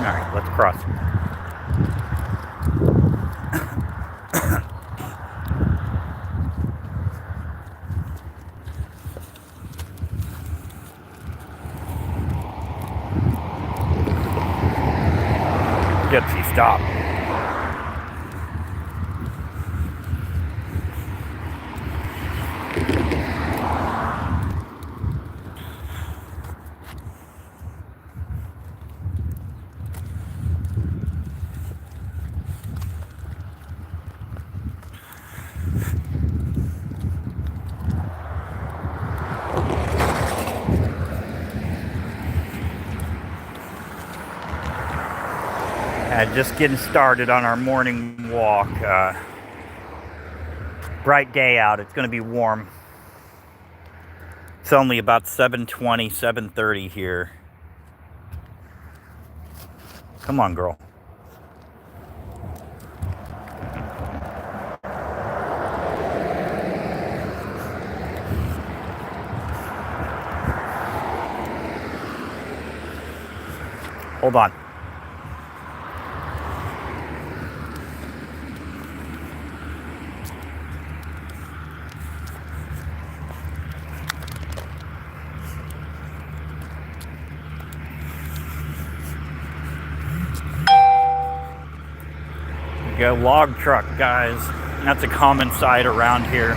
Alright, let's cross. Gypsy, stop. Just getting started on our morning walk. Bright day out. It's going to be warm. It's only about 7:20, 7:30 here. Come on, girl. Hold on. Go log truck, guys. That's a common sight around here.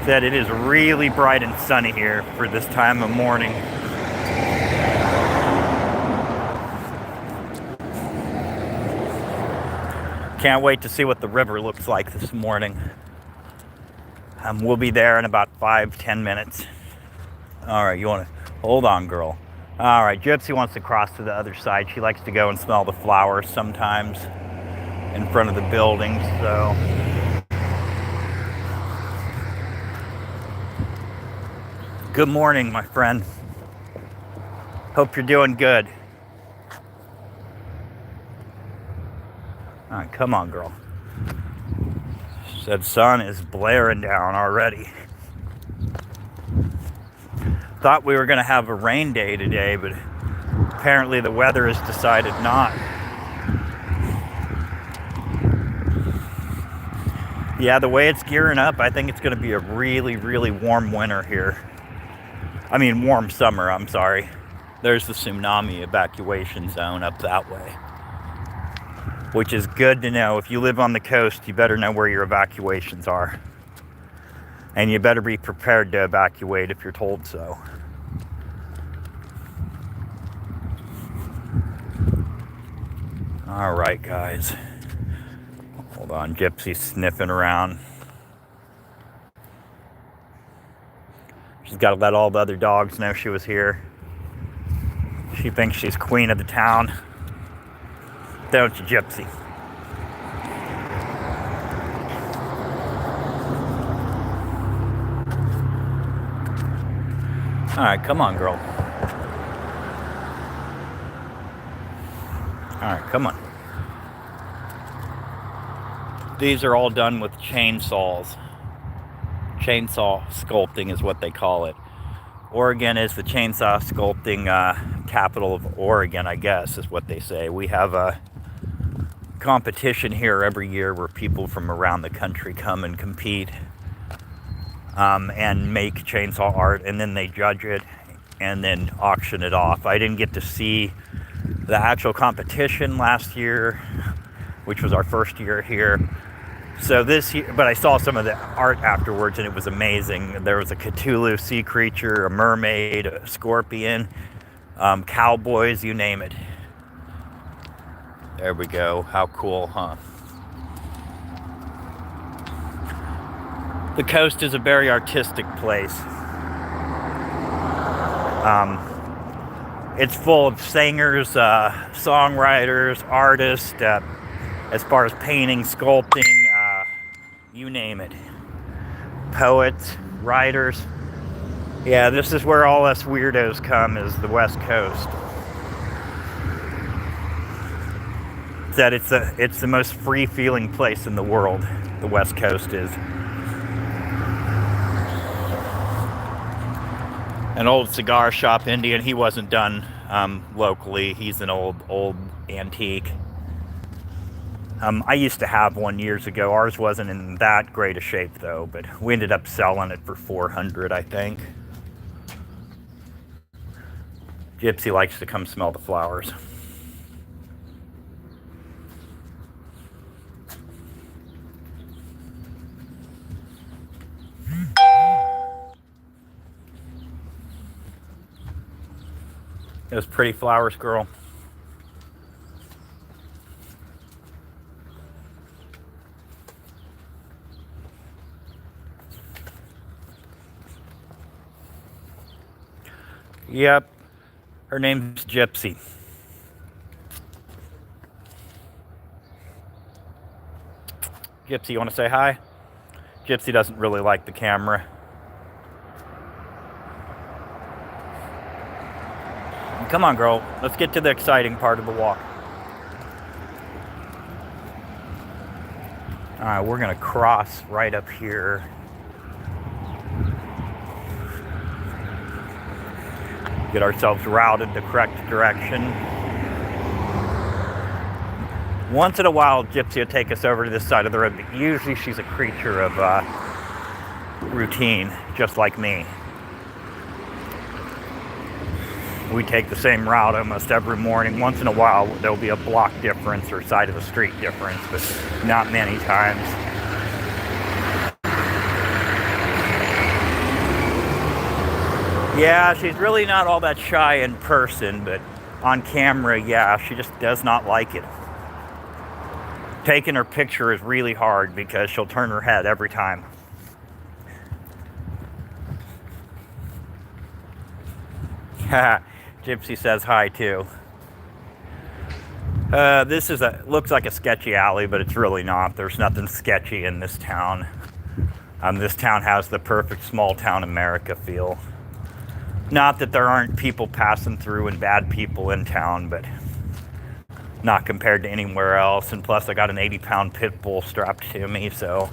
Said it is really bright and sunny here for this time of morning. Can't wait to see what the river looks like this morning. We'll be there in about 5-10 minutes. All right, you want to hold on, girl. All right, Gypsy wants to cross to the other side. She likes to go and smell the flowers sometimes in front of the buildings. So good morning, my friend. Hope you're doing good. All right, come on, girl. Said sun is blaring down already. Thought we were going to have a rain day today, but apparently the weather has decided not. Yeah, the way it's gearing up, I think it's going to be a really, really warm winter here. I mean, warm summer, I'm sorry. There's the tsunami evacuation zone up that way, which is good to know. If you live on the coast, you better know where your evacuations are. And you better be prepared to evacuate if you're told so. All right, guys. Hold on, Gypsy's sniffing around. She's got to let all the other dogs know she was here. She thinks she's queen of the town. Don't you, Gypsy? All right, come on, girl. All right, come on. These are all done with chainsaws. Chainsaw sculpting is what they call it. Oregon is the chainsaw sculpting capital of Oregon, I guess, is what they say. We have a competition here every year where people from around the country come and compete and make chainsaw art, and then they judge it and then auction it off. I didn't get to see the actual competition last year, which was our first year here. So this year, but I saw some of the art afterwards, and it was amazing. There was a Cthulhu sea creature, a mermaid, a scorpion, cowboys, you name it. There we go. How cool, huh? The coast is a very artistic place. It's full of singers, songwriters, artists, as far as painting, sculpting, you name it. Poets, writers. Yeah, this is where all us weirdos come, is the West Coast. That it's the most free-feeling place in the world, the West Coast is. An old cigar shop Indian. He wasn't done locally. He's an old antique. I used to have one years ago. Ours wasn't in that great a shape though, but we ended up selling it for $400, I think. Gypsy likes to come smell the flowers. Those pretty flowers, girl. Yep. Her name's Gypsy. Gypsy, you want to say hi? Gypsy doesn't really like the camera. Come on, girl. Let's get to the exciting part of the walk. Alright, we're going to cross right up here. Get ourselves routed the correct direction. Once in a while, Gypsy will take us over to this side of the road, but usually she's a creature of routine, just like me. We take the same route almost every morning. Once in a while, there'll be a block difference or side of the street difference, but not many times. Yeah, she's really not all that shy in person, but on camera, yeah, she just does not like it. Taking her picture is really hard because she'll turn her head every time. Gypsy says hi too. This is looks like a sketchy alley, but it's really not. There's nothing sketchy in this town. This town has the perfect small town America feel. Not that there aren't people passing through and bad people in town, but not compared to anywhere else. And plus, I got an 80-pound pit bull strapped to me, so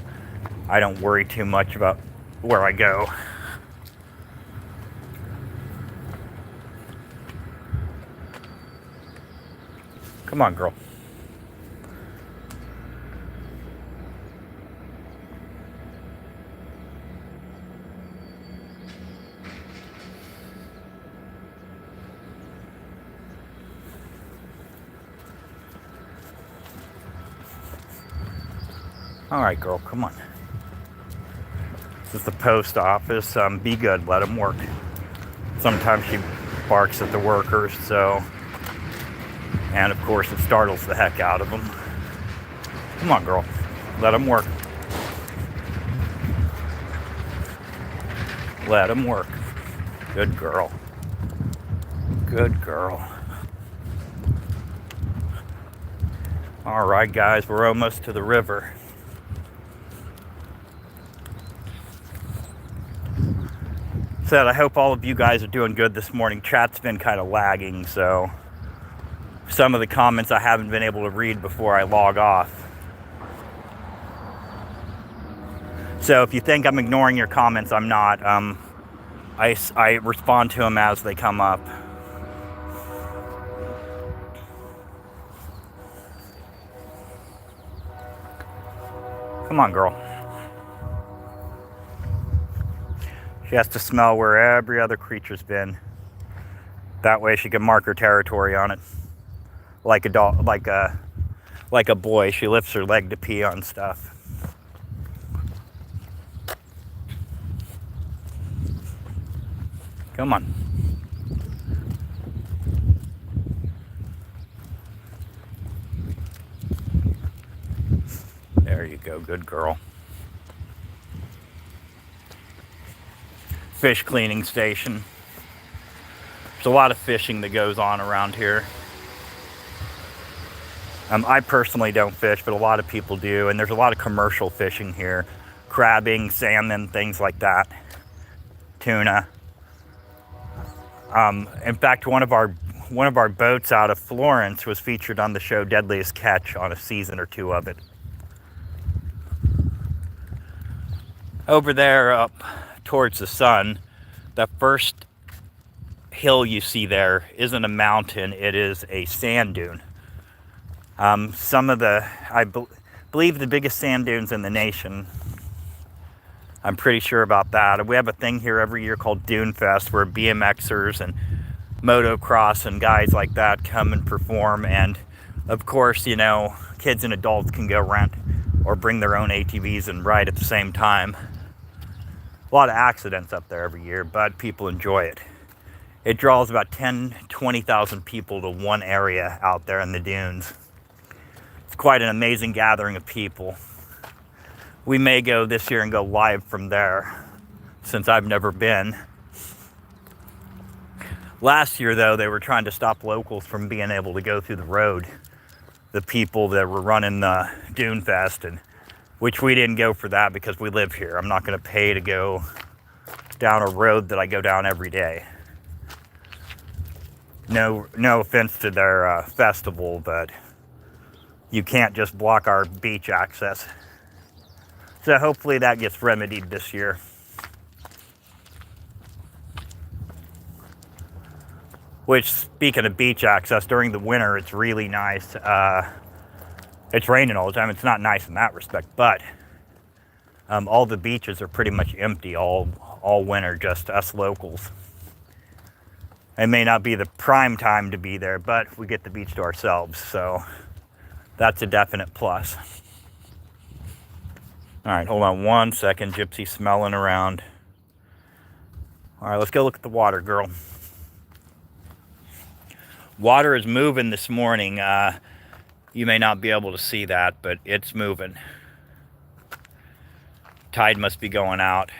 I don't worry too much about where I go. Come on, girl. All right, girl, come on. This is the post office. Be good, let him work. Sometimes she barks at the workers, so... And of course, it startles the heck out of them. Come on, girl. Let him work. Let him work. Good girl. Good girl. All right, guys, we're almost to the river. Said, I hope all of you guys are doing good this morning. Chat's been kind of lagging, so... Some of the comments I haven't been able to read before I log off. So if you think I'm ignoring your comments, I'm not. I respond to them as they come up. Come on, girl. She has to smell where every other creature's been. That way she can mark her territory on it. Like a dog, like a boy, she lifts her leg to pee on stuff. Come on. There you go, good girl. Fish cleaning station. There's a lot of fishing that goes on around here. I personally don't fish, but a lot of people do, and there's a lot of commercial fishing here. Crabbing, salmon, things like that. Tuna. In fact, one of our boats out of Florence was featured on the show Deadliest Catch on a season or two of it. Over there up towards the sun, the first hill you see there isn't a mountain, it is a sand dune. I believe the biggest sand dunes in the nation. I'm pretty sure about that. We have a thing here every year called Dune Fest where BMXers and motocross and guys like that come and perform. And of course, you know, kids and adults can go rent or bring their own ATVs and ride at the same time. A lot of accidents up there every year, but people enjoy it. It draws about 20,000 people to one area out there in the dunes. It's quite an amazing gathering of people. We may go this year and go live from there, since I've never been. Last year, though, they were trying to stop locals from being able to go through the road. The people that were running the Dune Fest, and which we didn't go for that because we live here. I'm not going to pay to go down a road that I go down every day. No offense to their festival, but you can't just block our beach access. So hopefully that gets remedied this year. Which, speaking of beach access, during the winter it's really nice. It's raining all the time. It's not nice in that respect, but all the beaches are pretty much empty all winter, just us locals. It may not be the prime time to be there, but we get the beach to ourselves, so that's a definite plus. All right, hold on one second. Gypsy smelling around. All right, let's go look at the water, girl. Water is moving this morning. You may not be able to see that, but it's moving. Tide must be going out.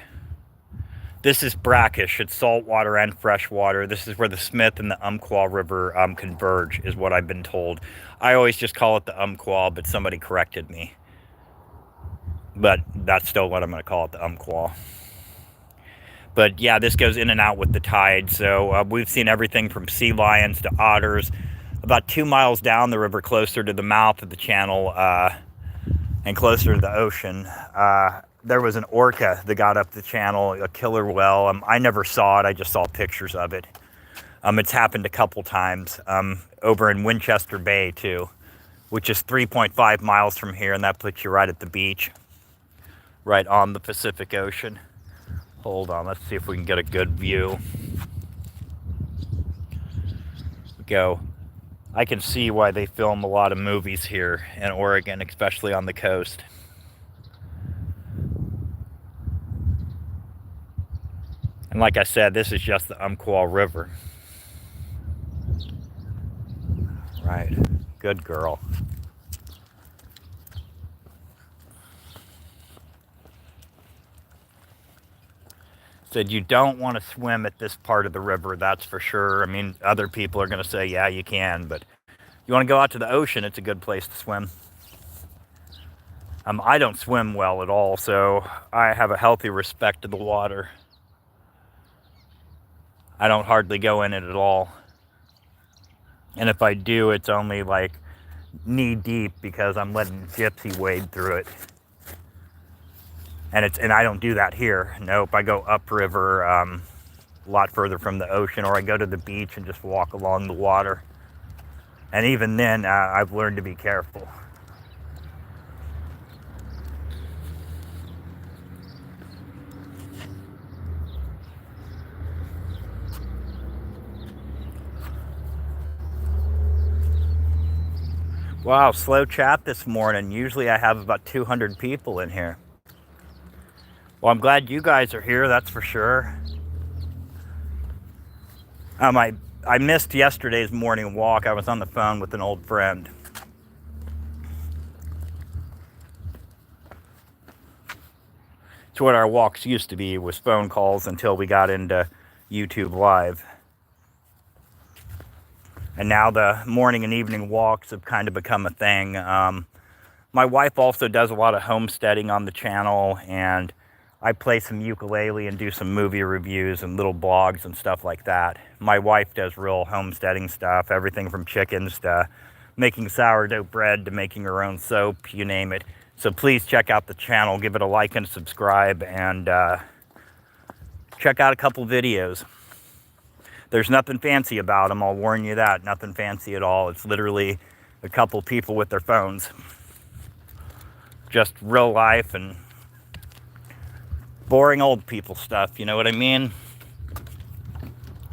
This is brackish. It's saltwater and freshwater. This is where the Smith and the Umpqua River converge, is what I've been told. I always just call it the Umpqua, but somebody corrected me. But that's still what I'm going to call it, the Umpqua. But yeah, this goes in and out with the tide. So we've seen everything from sea lions to otters. About 2 miles down the river, closer to the mouth of the channel and closer to the ocean, there was an orca that got up the channel, a killer whale. I never saw it. I just saw pictures of it. It's happened a couple times over in Winchester Bay, too, which is 3.5 miles from here, and that puts you right at the beach, right on the Pacific Ocean. Hold on, let's see if we can get a good view. Go. I can see why they film a lot of movies here in Oregon, especially on the coast. And like I said, this is just the Umpqua River. Right. Good girl. Said you don't want to swim at this part of the river, that's for sure. I mean, other people are going to say, yeah, you can, but you want to go out to the ocean, it's a good place to swim. I don't swim well at all, so I have a healthy respect to the water. I don't hardly go in it at all. And if I do, it's only like knee deep because I'm letting Gypsy wade through it. And I don't do that here. Nope, I go upriver a lot further from the ocean, or I go to the beach and just walk along the water. And even then, I've learned to be careful. Wow, slow chat this morning. Usually I have about 200 people in here. Well, I'm glad you guys are here, that's for sure. I missed yesterday's morning walk. I was on the phone with an old friend. It's what our walks used to be, was phone calls until we got into YouTube Live. And now the morning and evening walks have kind of become a thing. My wife also does a lot of homesteading on the channel, and I play some ukulele and do some movie reviews and little blogs and stuff like that. My wife does real homesteading stuff, everything from chickens to making sourdough bread to making her own soap, you name it. So please check out the channel, give it a like and subscribe, and check out a couple videos. There's nothing fancy about them, I'll warn you that. Nothing fancy at all. It's literally a couple people with their phones. Just real life and boring old people stuff, you know what I mean?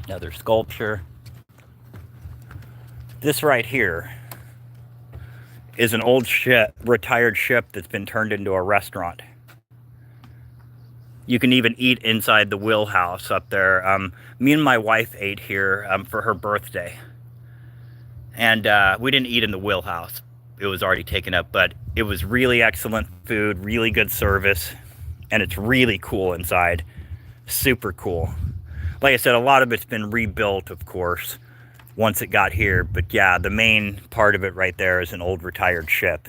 Another sculpture. This right here is an old ship, retired ship that's been turned into a restaurant. You can even eat inside the wheelhouse up there. Me and my wife ate here for her birthday. And we didn't eat in the wheelhouse. It was already taken up, but it was really excellent food, really good service, and it's really cool inside. Super cool. Like I said, a lot of it's been rebuilt, of course, once it got here. But yeah, the main part of it right there is an old retired ship.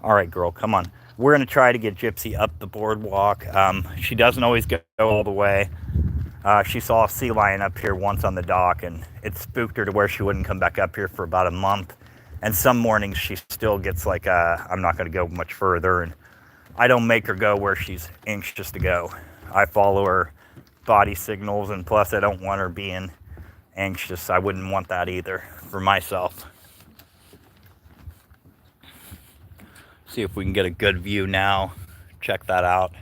All right, girl, come on. We're going to try to get Gypsy up the boardwalk. She doesn't always go all the way. She saw a sea lion up here once on the dock, and it spooked her to where she wouldn't come back up here for about a month. And some mornings she still gets like, I'm not going to go much further. And I don't make her go where she's anxious to go. I follow her body signals, and plus I don't want her being anxious. I wouldn't want that either for myself. See if we can get a good view now. Check that out.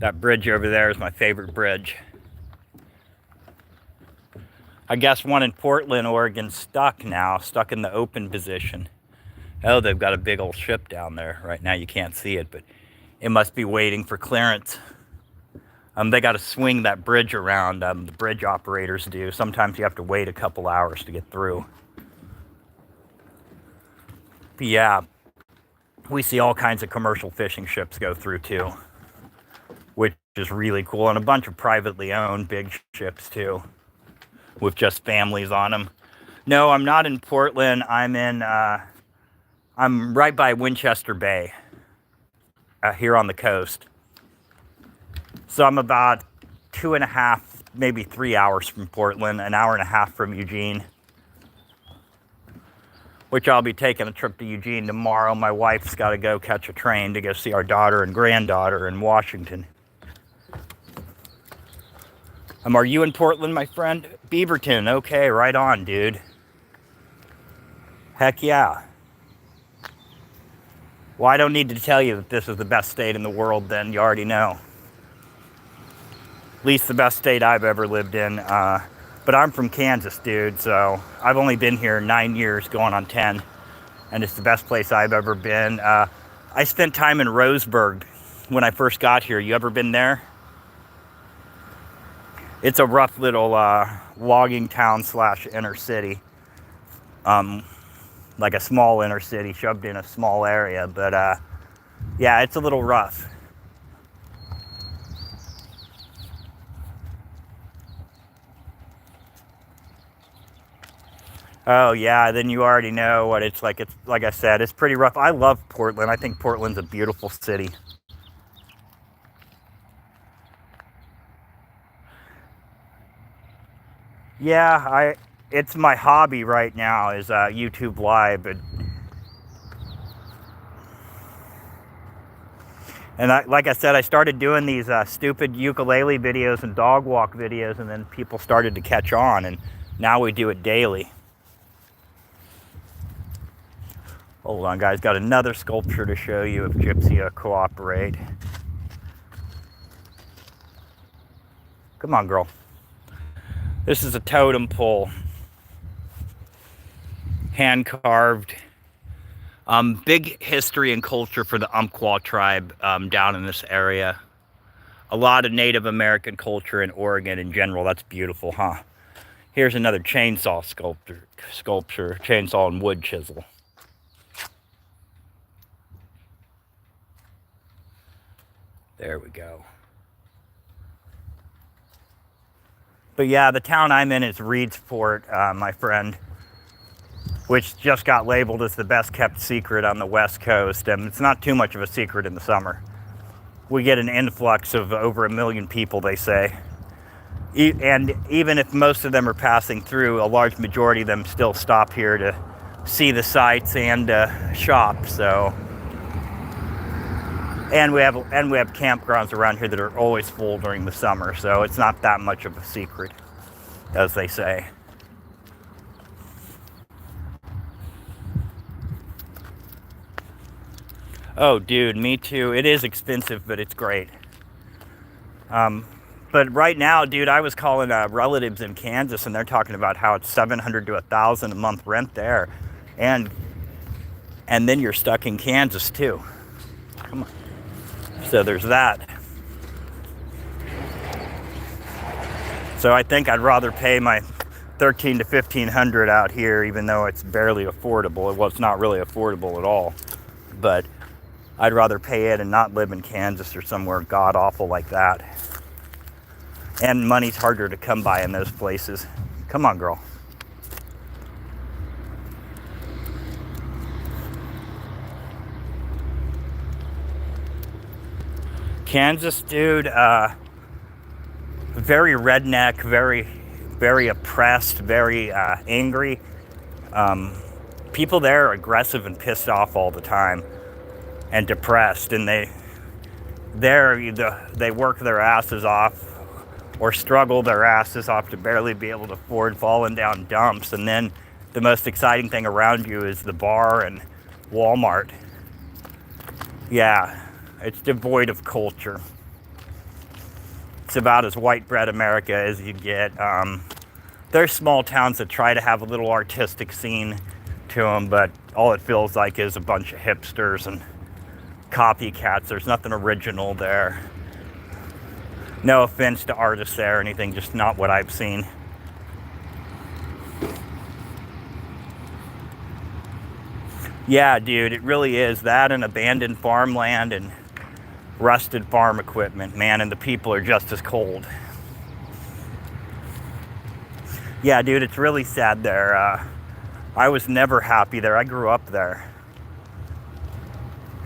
That bridge over there is my favorite bridge. I guess one in Portland, Oregon, stuck in the open position. Oh, they've got a big old ship down there. Right now you can't see it, but it must be waiting for clearance. They got to swing that bridge around, the bridge operators do. Sometimes you have to wait a couple hours to get through. But yeah, we see all kinds of commercial fishing ships go through too, which is really cool. And a bunch of privately owned big ships too, with just families on them. No, I'm not in Portland. I'm right by Winchester Bay, here on the coast. So I'm about 2.5, maybe 3 hours from Portland, an hour and a half from Eugene, which I'll be taking a trip to Eugene tomorrow. My wife's got to go catch a train to go see our daughter and granddaughter in Washington. Are you in Portland, my friend? Beaverton, okay, right on, dude. Heck yeah. Well, I don't need to tell you that this is the best state in the world, then. You already know. At least the best state I've ever lived in. But I'm from Kansas, dude, so I've only been here 9 years, going on 10. And it's the best place I've ever been. I spent time in Roseburg when I first got here. You ever been there? It's a rough little logging town / inner city. Like a small inner city shoved in a small area. But yeah, it's a little rough. Oh yeah, then you already know what it's like. It's like I said, it's pretty rough. I love Portland. I think Portland's a beautiful city. Yeah, it's my hobby right now is YouTube Live, like I said, I started doing these stupid ukulele videos and dog walk videos, and then people started to catch on, and now we do it daily. Hold on, guys. Got another sculpture to show you if Gypsy will cooperate. Come on, girl. This is a totem pole. Hand-carved. Big history and culture for the Umpqua tribe down in this area. A lot of Native American culture in Oregon in general. That's beautiful, huh? Here's another chainsaw sculpture, chainsaw and wood chisel. There we go. But yeah, the town I'm in is Reedsport, my friend, which just got labeled as the best kept secret on the West Coast. And it's not too much of a secret in the summer. We get an influx of over 1 million people, they say. And even if most of them are passing through, a large majority of them still stop here to see the sights and shop. So, and we have campgrounds around here that are always full during the summer. So it's not that much of a secret, as they say. Oh, dude, me too. It is expensive, but it's great. But right now, dude, I was calling relatives in Kansas, and they're talking about how it's $700 to $1,000 a month rent there, and then you're stuck in Kansas too. Come on. So there's that. So I think I'd rather pay my $1,300 to $1,500 out here, even though it's barely affordable. Well, it's not really affordable at all, but I'd rather pay it and not live in Kansas or somewhere god awful like that. And money's harder to come by in those places. Come on, girl. Kansas, dude, very redneck, very oppressed, very angry. People there are aggressive and pissed off all the time and depressed, and they work their asses off or struggle their asses off to barely be able to afford falling down dumps. And then the most exciting thing around you is the bar and Walmart. Yeah, it's devoid of culture. It's about as white bread America as you get. There's small towns that try to have a little artistic scene to them, but all it feels like is a bunch of hipsters and copycats. There's nothing original there. No offense to artists there or anything, just not what I've seen. Yeah, dude, it really is. That and abandoned farmland and rusted farm equipment, man, and the people are just as cold. Yeah, dude, it's really sad there. I was never happy there. I grew up there.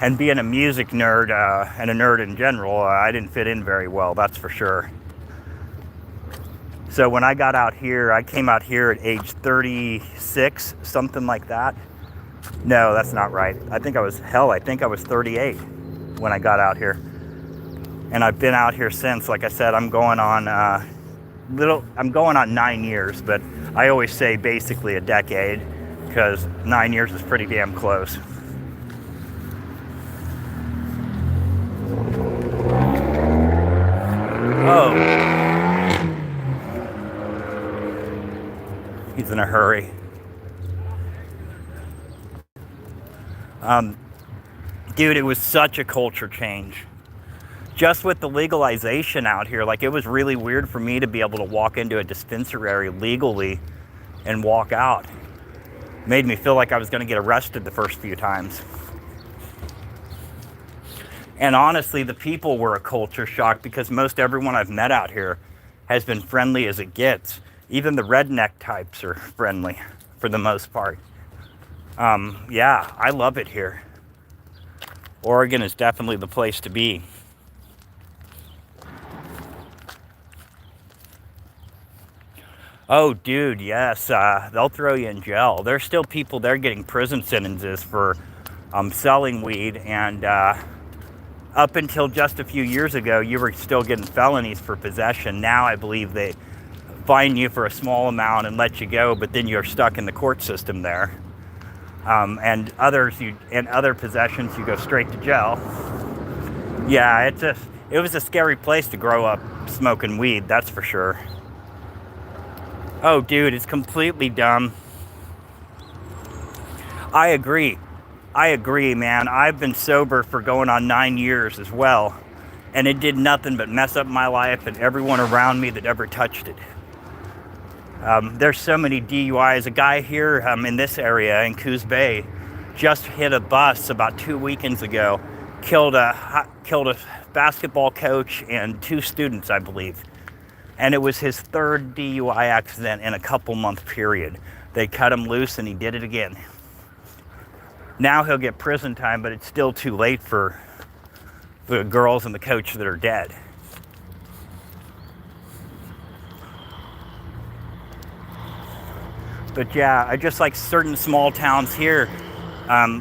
And being a music nerd, and a nerd in general, I didn't fit in very well, that's for sure. So when I got out here, I came out here at age 36, something like that. No, that's not right. I think I was 38 when I got out here. And I've been out here since. Like I said, I'm going on 9 years, but I always say basically a decade, because 9 years is pretty damn close. Oh. He's in a hurry. Dude, it was such a culture change. Just with the legalization out here, like, it was really weird for me to be able to walk into a dispensary legally and walk out. Made me feel like I was going to get arrested the first few times. And honestly, the people were a culture shock, because most everyone I've met out here has been friendly as it gets. Even the redneck types are friendly for the most part. Yeah, I love it here. Oregon is definitely the place to be. Oh, dude, yes, they'll throw you in jail. There's still people there getting prison sentences for selling weed, and up until just a few years ago, you were still getting felonies for possession. Now I believe they fine you for a small amount and let you go, but then you're stuck in the court system there. And other possessions, you go straight to jail. Yeah, it was a scary place to grow up smoking weed, that's for sure. Oh, dude, it's completely dumb. I agree, man. I've been sober for going on 9 years as well, and it did nothing but mess up my life and everyone around me that ever touched it. There's so many DUIs. A guy here in this area in Coos Bay just hit a bus about 2 weekends ago, killed a basketball coach and 2 students, I believe. And it was his third DUI accident in a couple-month period. They cut him loose and he did it again. Now he'll get prison time, but it's still too late for the girls and the coach that are dead. But yeah, I just like certain small towns here,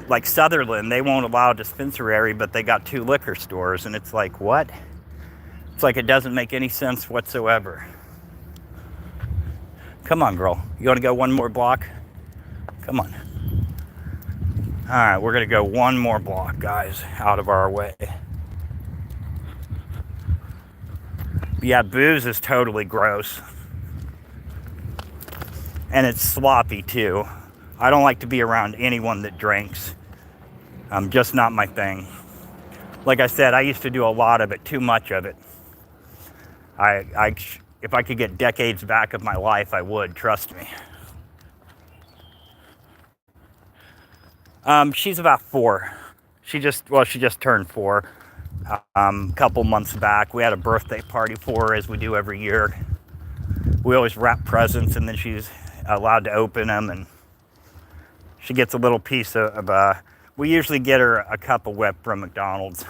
like Sutherland, they won't allow a dispensary, but they got 2 liquor stores, and it's like, what? It's like it doesn't make any sense whatsoever. Come on, girl. You want to go one more block? Come on. All right, we're going to go one more block, guys, out of our way. Yeah, booze is totally gross. And it's sloppy, too. I don't like to be around anyone that drinks. Just not my thing. Like I said, I used to do a lot of it, too much of it. If I could get decades back of my life, I would, trust me. She's about 4. She just turned 4. Couple months back, we had a birthday party for her, as we do every year. We always wrap presents, and then she's allowed to open them, and she gets a little piece of we usually get her a cup of whip from McDonald's,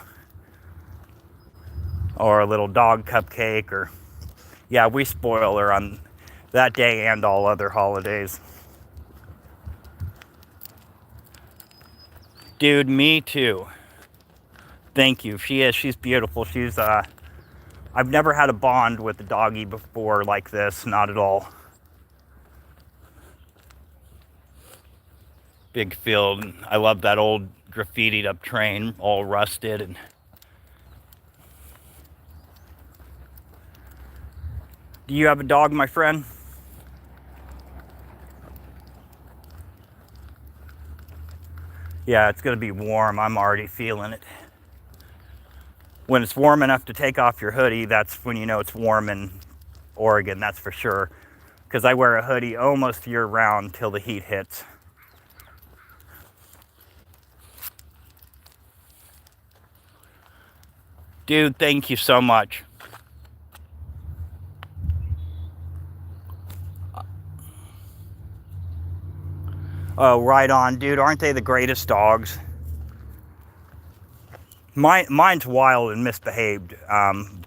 or a little dog cupcake, or yeah, we spoil her on that day and all other holidays. Dude, me too. Thank you. She's beautiful. I've never had a bond with a doggy before like this, not at all. Big field. I love that old graffitied up train, all rusted. And do you have a dog, my friend? Yeah, it's gonna be warm. I'm already feeling it. When it's warm enough to take off your hoodie, that's when you know it's warm in Oregon, that's for sure. Because I wear a hoodie almost year round till the heat hits. Dude, thank you so much. Oh, right on, dude. Aren't they the greatest dogs? Mine's wild and misbehaved,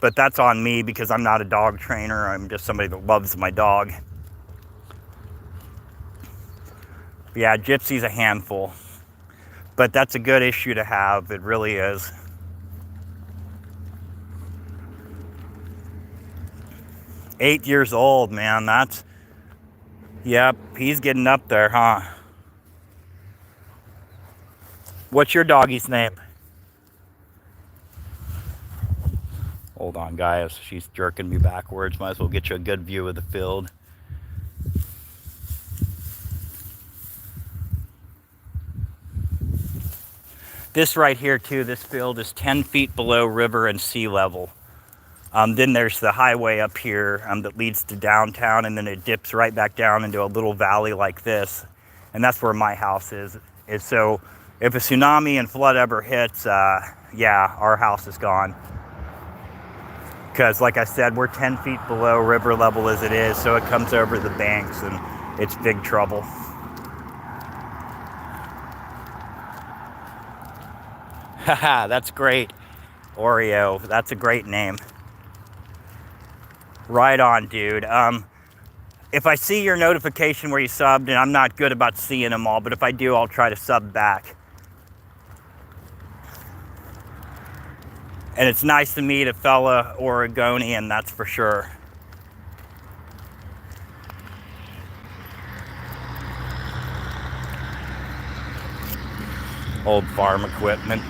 but that's on me because I'm not a dog trainer. I'm just somebody that loves my dog. Yeah, Gypsy's a handful, but that's a good issue to have. It really is. Eight years old, man. Yep, he's getting up there, huh? What's your doggy's name? Hold on, guys. She's jerking me backwards. Might as well get you a good view of the field. This right here, too, this field is 10 feet below river and sea level. Then there's the highway up here that leads to downtown, and then it dips right back down into a little valley like this. And that's where my house is. So if a tsunami and flood ever hits, yeah, our house is gone. Because, like I said, we're 10 feet below river level as it is, so it comes over the banks, and it's big trouble. Haha, that's great. Oreo, that's a great name. Right on, dude. If I see your notification where you subbed, and I'm not good about seeing them all, but if I do, I'll try to sub back. And it's nice to meet a fella Oregonian, that's for sure. Old farm equipment.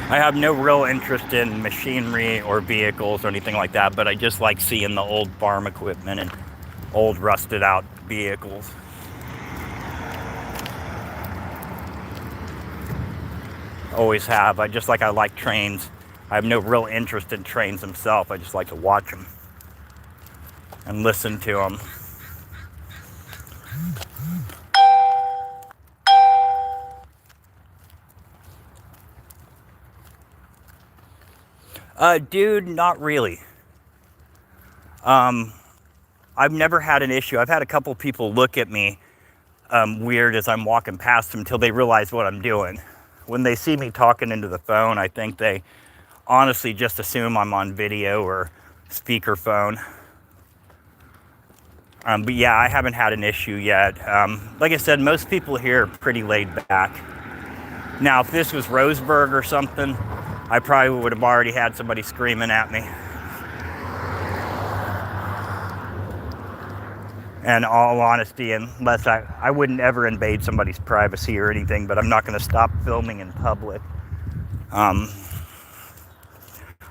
I have no real interest in machinery or vehicles or anything like that, but I just like seeing the old farm equipment and old rusted out vehicles. Always have. I like trains. I have no real interest in trains themselves. I just like to watch them and listen to them. Dude, not really. I've never had an issue. I've had a couple people look at me weird as I'm walking past them until they realize what I'm doing. When they see me talking into the phone, I think they honestly just assume I'm on video or speakerphone. But yeah, I haven't had an issue yet. Like I said, most people here are pretty laid back. Now, if this was Roseburg or something, I probably would have already had somebody screaming at me. And all honesty, unless I wouldn't ever invade somebody's privacy or anything, but I'm not going to stop filming in public. I'm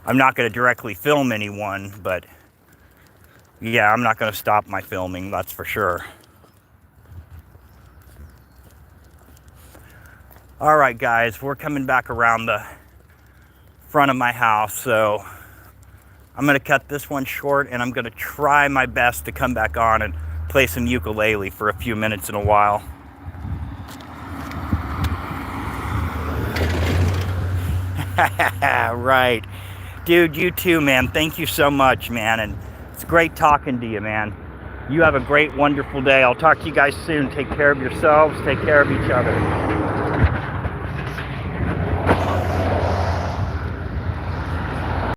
not going to directly film anyone, but yeah, I'm not going to stop my filming, that's for sure. All right, guys, we're coming back around the front of my house, so I'm going to cut this one short, and I'm going to try my best to come back on and play some ukulele for a few minutes in a while. Right. Dude, you too, man. Thank you so much, man. And it's great talking to you, man. You have a great, wonderful day. I'll talk to you guys soon. Take care of yourselves. Take care of each other.